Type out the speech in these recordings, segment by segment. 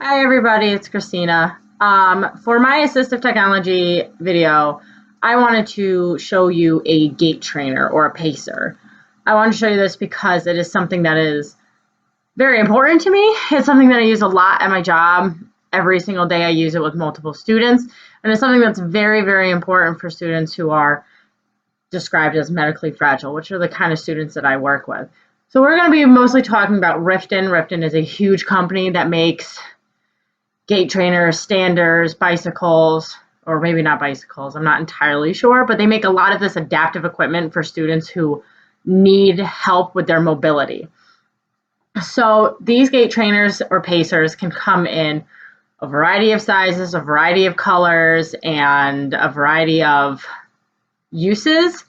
Hi everybody, it's Christina. For my assistive technology video, I wanted to show you a gait trainer or a pacer. I wanted to show you this because it is something that is very important to me. It's something that I use a lot at my job. Every single day I use it with multiple students, and it's something that's very, very important for students who are described as medically fragile, which are the kind of students that I work with. So we're going to be mostly talking about Riften. Riften is a huge company that makes gait trainers, standers, bicycles, or maybe not bicycles, I'm not entirely sure, but they make a lot of this adaptive equipment for students who need help with their mobility. So these gait trainers or pacers can come in a variety of sizes, a variety of colors, and a variety of uses.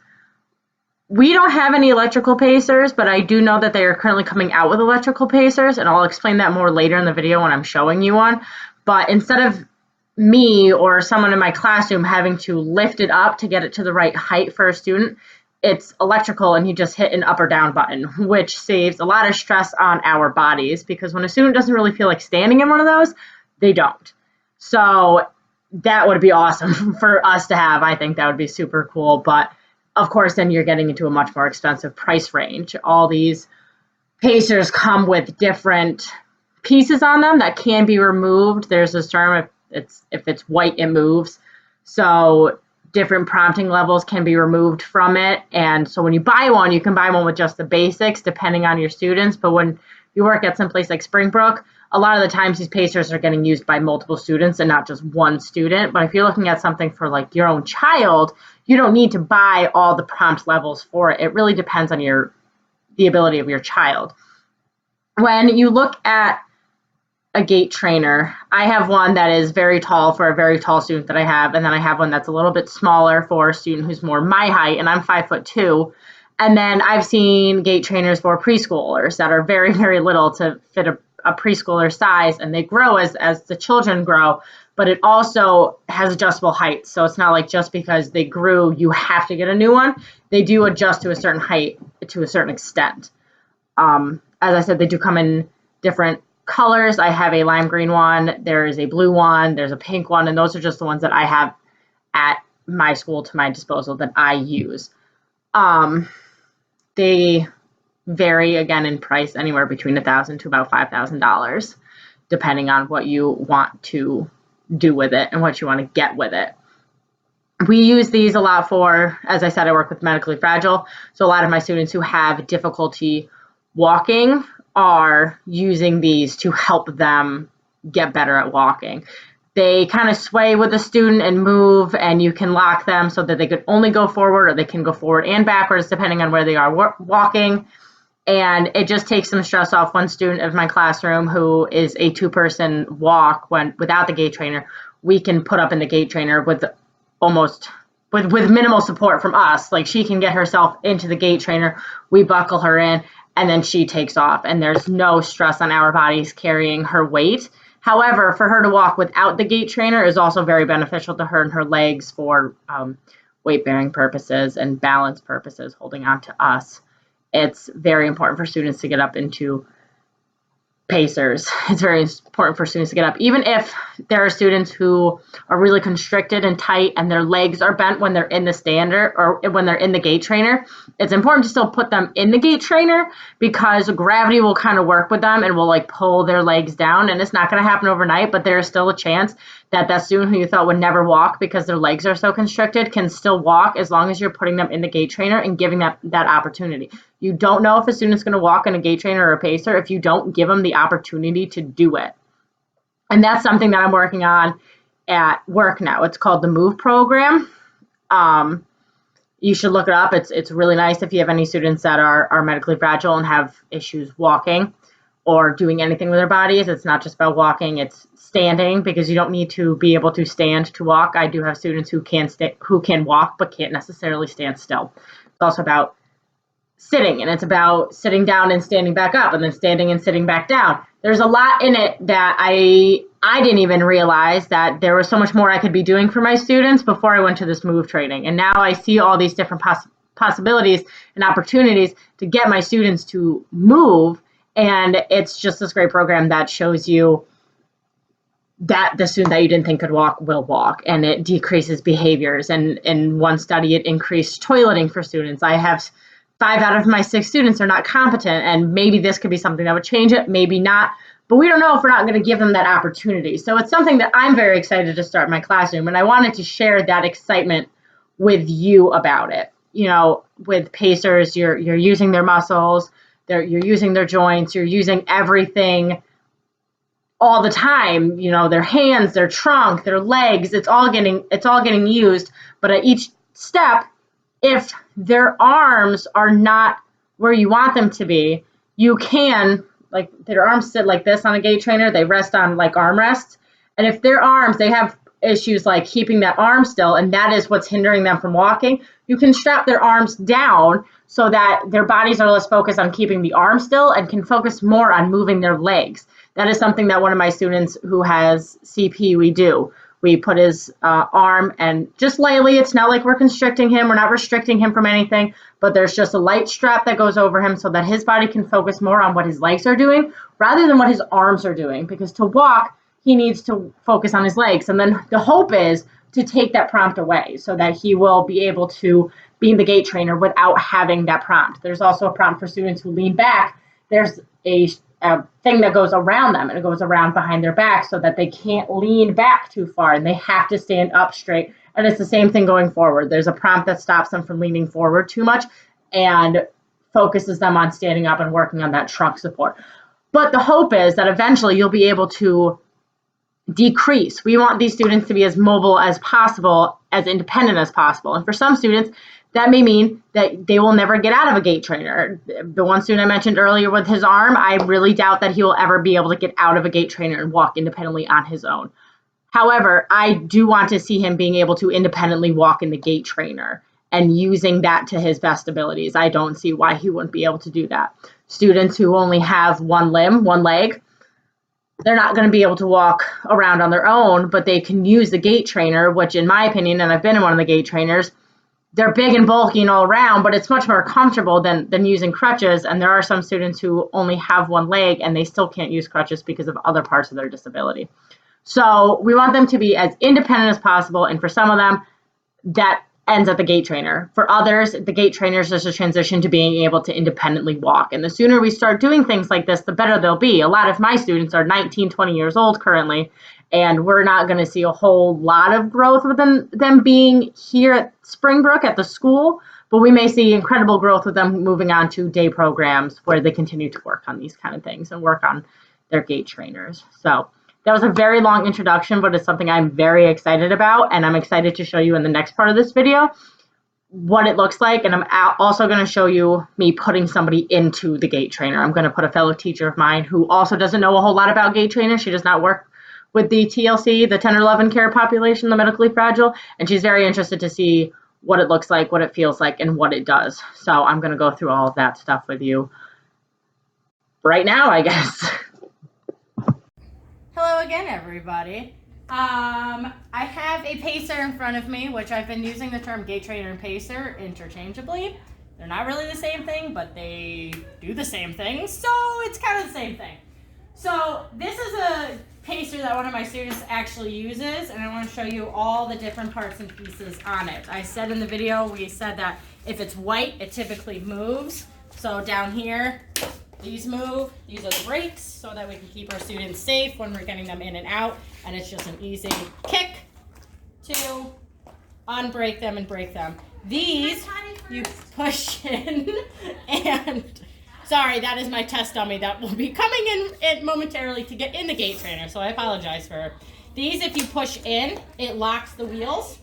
We don't have any electrical pacers, but I do know that they are currently coming out with electrical pacers, and I'll explain that more later in the video when I'm showing you one. But instead of me or someone in my classroom having to lift it up to get it to the right height for a student, it's electrical and you just hit an up or down button, which saves a lot of stress on our bodies, because when a student doesn't really feel like standing in one of those, they don't. So that would be awesome for us to have. I think that would be super cool. But of course, then you're getting into a much more expensive price range. All these pacers come with different pieces on them that can be removed. There's this term, if it's white, it moves. So different prompting levels can be removed from it. And so when you buy one, you can buy one with just the basics, depending on your students. But when you work at some place like Springbrook, a lot of the times these pacers are getting used by multiple students and not just one student. But if you're looking at something for like your own child, you don't need to buy all the prompt levels for it. It really depends on the ability of your child. When you look at a gait trainer, I have one that is very tall for a very tall student that I have, and then I have one that's a little bit smaller for a student who's more my height, and I'm 5'2". And then I've seen gait trainers for preschoolers that are very, very little to fit a preschooler size, and they grow as the children grow, but it also has adjustable heights. So it's not like just because they grew, you have to get a new one. They do adjust to a certain height to a certain extent. As I said, they do come in different colors. I have a lime green one, there is a blue one, there's a pink one, and those are just the ones that I have at my school to my disposal that I use. They vary again in price, anywhere between $1,000 to about $5,000, depending on what you want to do with it and what you want to get with it. We use these a lot for, as I said, I work with medically fragile, so a lot of my students who have difficulty walking are using these to help them get better at walking. They kind of sway with the student and move, and you can lock them so that they could only go forward, or they can go forward and backwards depending on where they are walking. And it just takes some stress off. One student of my classroom who is a two-person walk, without the gait trainer, we can put up in the gait trainer with minimal support from us. Like, she can get herself into the gait trainer, we buckle her in, and then she takes off, and there's no stress on our bodies carrying her weight. However, for her to walk without the gait trainer is also very beneficial to her and her legs for weight-bearing purposes and balance purposes, holding on to us. It's very important for students to get up into pacers. It's very important for students to get up, even if there are students who are really constricted and tight and their legs are bent when they're in the stander or when they're in the gait trainer. It's important to still put them in the gait trainer, because gravity will kind of work with them and will like pull their legs down, and it's not going to happen overnight, but there's still a chance that that student who you thought would never walk because their legs are so constricted can still walk, as long as you're putting them in the gait trainer and giving that opportunity. You don't know if a student's going to walk in a gait trainer or a pacer if you don't give them the opportunity to do it. And that's something that I'm working on at work now. It's called the MOVE program. You should look it up. It's really nice if you have any students that are medically fragile and have issues walking or doing anything with their bodies. It's not just about walking, it's standing, because you don't need to be able to stand to walk. I do have students who can walk but can't necessarily stand still. It's also about sitting, and it's about sitting down and standing back up, and then standing and sitting back down. There's a lot in it that I didn't even realize that there was so much more I could be doing for my students before I went to this MOVE training. And now I see all these different possibilities and opportunities to get my students to move. And it's just this great program that shows you that the student that you didn't think could walk will walk, and it decreases behaviors. And in one study, it increased toileting for students. I have 5 out of my 6 students are not competent, and maybe this could be something that would change it, maybe not. But we don't know if we're not going to give them that opportunity. So it's something that I'm very excited to start in my classroom, and I wanted to share that excitement with you about it. You know, with pacers, you're using their muscles, you're using their joints, you're using everything all the time. You know, their hands, their trunk, their legs, it's all getting used. But at each step, if their arms are not where you want them to be, you can, like, their arms sit like this on a gait trainer, they rest on like armrests. And if their arms, they have issues like keeping that arm still, and that is what's hindering them from walking, you can strap their arms down so that their bodies are less focused on keeping the arm still and can focus more on moving their legs. That is something that one of my students who has CP, we do. We put his arm, and just lightly, it's not like we're constricting him, we're not restricting him from anything, but there's just a light strap that goes over him so that his body can focus more on what his legs are doing rather than what his arms are doing. Because to walk, he needs to focus on his legs. And then the hope is to take that prompt away so that he will be able to be the gait trainer without having that prompt. There's also a prompt for students who lean back. There's a thing that goes around them, and it goes around behind their back so that they can't lean back too far and they have to stand up straight. And it's the same thing going forward. There's a prompt that stops them from leaning forward too much and focuses them on standing up and working on that trunk support. But the hope is that eventually you'll be able to decrease. We want these students to be as mobile as possible, as independent as possible. And for some students, that may mean that they will never get out of a gait trainer. The one student I mentioned earlier with his arm, I really doubt that he will ever be able to get out of a gait trainer and walk independently on his own. However, I do want to see him being able to independently walk in the gait trainer and using that to his best abilities. I don't see why he wouldn't be able to do that. Students who only have one limb, one leg, they're not going to be able to walk around on their own, but they can use the gait trainer, which in my opinion, and I've been in one of the gait trainers, they're big and bulky and all around, but it's much more comfortable than using crutches. And there are some students who only have one leg and they still can't use crutches because of other parts of their disability. So we want them to be as independent as possible. And for some of them, that ends at the gait trainer. For others, the gait trainer is just a transition to being able to independently walk. And the sooner we start doing things like this, the better they'll be. A lot of my students are 19, 20 years old currently, and we're not going to see a whole lot of growth with them being here at Springbrook at the school, but we may see incredible growth with them moving on to day programs where they continue to work on these kind of things and work on their gait trainers. So that was a very long introduction, but it's something I'm very excited about, and I'm excited to show you in the next part of this video what it looks like. And I'm also going to show you me putting somebody into the gait trainer. I'm going to put a fellow teacher of mine who also doesn't know a whole lot about gait trainers. She does not work with the TLC, the 10 or 11 care population, the medically fragile, and she's very interested to see what it looks like, what it feels like, and what it does. So I'm going to go through all of that stuff with you right now, I guess. Hello again, everybody. I have a pacer in front of me, which I've been using the term gait trainer and pacer interchangeably. They're not really the same thing, but they do the same thing, so it's kind of the same thing. So this is a pacer that one of my students actually uses, and I want to show you all the different parts and pieces on it. I said in the video, we said that if it's white, it typically moves. So down here, these move. These are the brakes so that we can keep our students safe when we're getting them in and out. And it's just an easy kick to unbrake them and brake them. These you push in and sorry, that is my test dummy that will be coming in momentarily to get in the gait trainer. So I apologize for these. If you push in, it locks the wheels.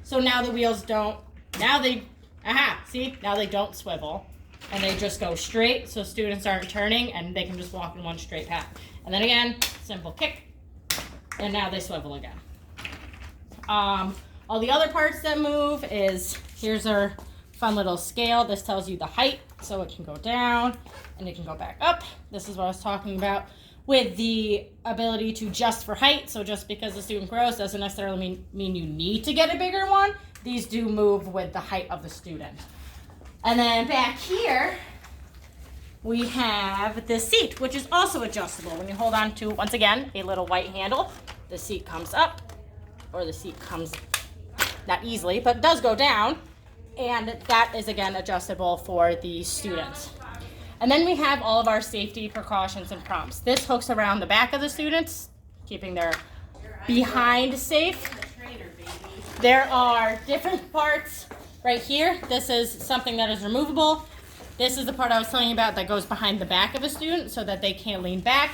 So now the wheels don't, now they don't swivel. And they just go straight, so students aren't turning, and they can just walk in one straight path. And then again, simple kick, and now they swivel again. All the other parts that move is, here's our fun little scale. This tells you the height, so it can go down, and it can go back up. This is what I was talking about with the ability to adjust for height. So just because the student grows doesn't necessarily mean you need to get a bigger one. These do move with the height of the student. And then back here, we have the seat, which is also adjustable. When you hold on to, once again, a little white handle, the seat comes up, or the seat comes not easily, but does go down, and that is again adjustable for the students. And then we have all of our safety precautions and prompts. This hooks around the back of the students, keeping their behind safe. There are different parts right here. This is something that is removable. This is the part I was telling you about that goes behind the back of a student so that they can't lean back.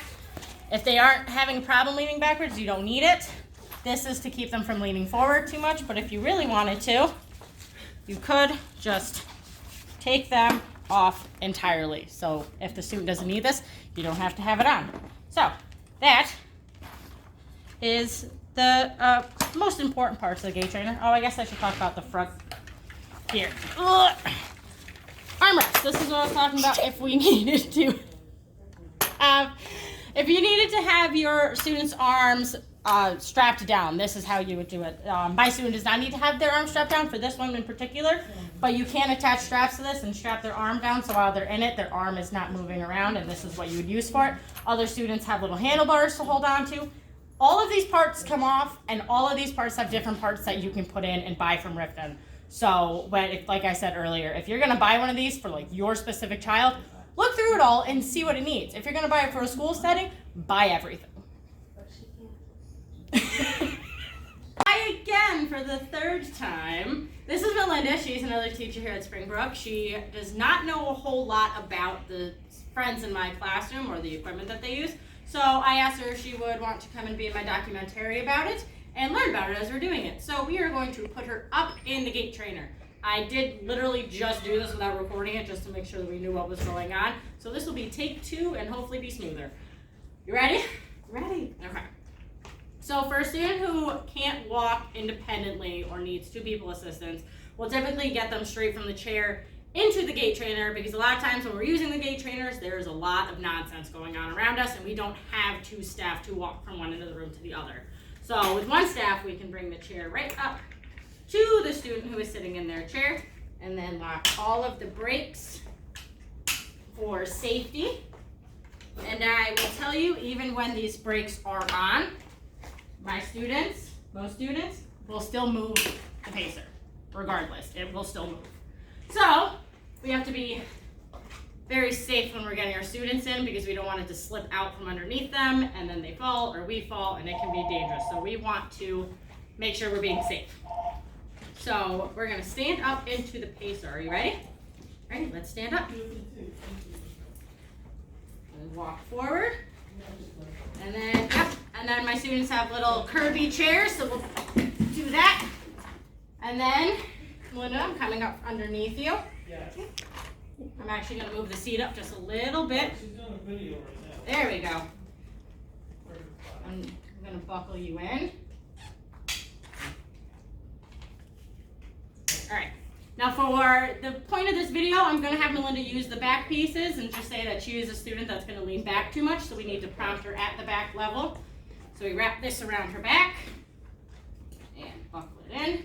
If they aren't having a problem leaning backwards, you don't need it. This is to keep them from leaning forward too much, but if you really wanted to, you could just take them off entirely. So if the student doesn't need this, you don't have to have it on. So that is the most important parts of the Gait Trainer. Oh, I guess I should talk about the front here. Armrest. This is what I was talking about if we needed to. If you needed to have your student's arms strapped down, this is how you would do it. My student does not need to have their arms strapped down for this one in particular, but you can attach straps to this and strap their arm down so while they're in it, their arm is not moving around, and this is what you would use for it. Other students have little handlebars to hold on to. All of these parts come off, and all of these parts have different parts that you can put in and buy from Riften. So, like I said earlier, if you're going to buy one of these for like your specific child, look through it all and see what it needs. If you're going to buy it for a school setting, buy everything. Hi again for the third time. This is Melinda. She's another teacher here at Springbrook. She does not know a whole lot about the friends in my classroom or the equipment that they use. So I asked her if she would want to come and be in my documentary about it and learn about it as we're doing it. So we are going to put her up in the Gait Trainer. I did literally just do this without recording it just to make sure that we knew what was going on. So this will be take 2 and hopefully be smoother. You ready? Ready. Okay. So for a student who can't walk independently or needs 2 people assistance, we'll typically get them straight from the chair into the Gait Trainer, because a lot of times when we're using the Gait Trainers, there's a lot of nonsense going on around us and we don't have 2 staff to walk from one end of the room to the other. So with 1 staff, we can bring the chair right up to the student who is sitting in their chair and then lock all of the brakes for safety. And I will tell you, even when these brakes are on, my students, most students, will still move the pacer. Regardless, it will still move. So we have to be very safe when we're getting our students in, because we don't want it to slip out from underneath them and then they fall or we fall and it can be dangerous. So we want to make sure we're being safe. So we're going to stand up into the pacer. Are you ready? Ready? Let's stand up. And walk forward. And then up. And then my students have little curvy chairs, so we'll do that. And then, Melinda, I'm coming up underneath you. I'm actually going to move the seat up just a little bit. There we go. I'm going to buckle you in. All right. Now for the point of this video, I'm going to have Melinda use the back pieces and just say that she is a student that's going to lean back too much, so we need to prompt her at the back level. So we wrap this around her back and buckle it in.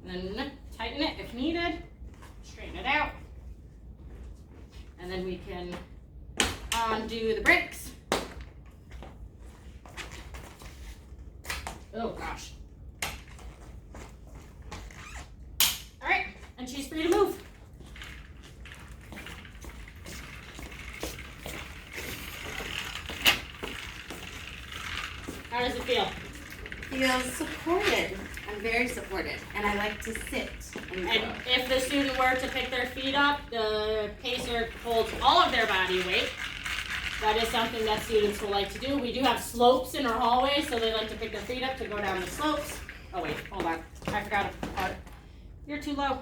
And then tighten it if needed, straighten it out. And then we can undo the brakes. Oh gosh. All right, and she's free to move. How does it feel? Feels supported. I'm very supported, and I like to sit. And if the student were to pick their feet up, the pacer holds all of their body weight. That is something that students will like to do. We do have slopes in our hallway, so they like to pick their feet up to go down the slopes. Oh wait, hold on. I forgot a part. You're too low.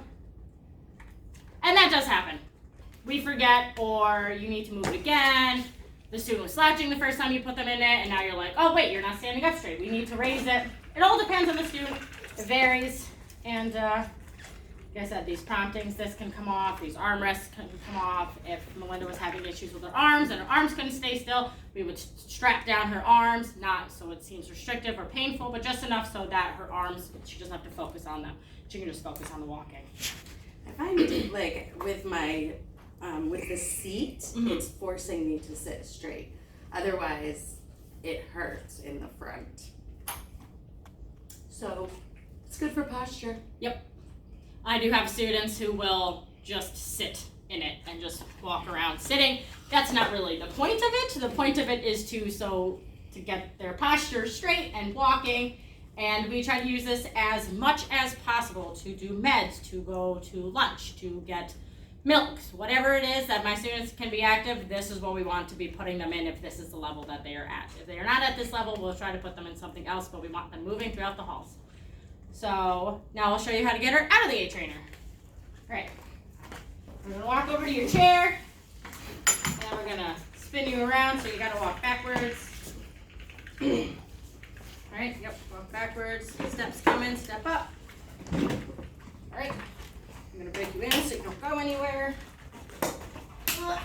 And that does happen. We forget, or you need to move it again. The student was slouching the first time you put them in it, and now you're like, oh wait, you're not standing up straight. We need to raise it. It all depends on the student. It varies. And like I said, these promptings, this can come off. These armrests can come off. If Melinda was having issues with her arms and her arms couldn't stay still, we would strap down her arms, not so it seems restrictive or painful, but just enough so that her arms, she doesn't have to focus on them. She can just focus on the walking. I find like with my with the seat, Mhm. it's forcing me to sit straight. Otherwise, it hurts in the front. So it's good for posture. I do have students who will just sit in it and just walk around sitting. That's not really the point of it. The point of it is to get their posture straight and walking. And we try to use this as much as possible to do meds, to go to lunch, to get milks, whatever it is that my students can be active. This is what we want to be putting them in if this is the level that they are at. If they are not at this level, we'll try to put them in something else, but we want them moving throughout the halls. So now I'll show you how to get her out of the Gait Trainer. All right, we're gonna walk over to your chair, and we're gonna spin you around, so you gotta walk backwards. All right, yep, walk backwards, steps coming, step up. All right, I'm gonna break you in so you don't go anywhere. All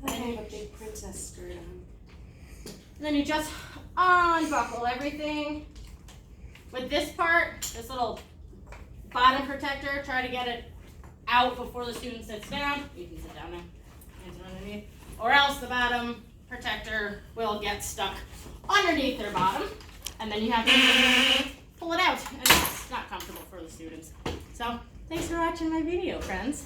I have a big princess skirt on. And then you just unbuckle everything. With this part, this little bottom protector, try to get it out before the student sits down. You can sit down now, hands are underneath. Or else the bottom protector will get stuck underneath their bottom. And then you have to pull it out, and it's not comfortable for the students. So, thanks for watching my video, friends.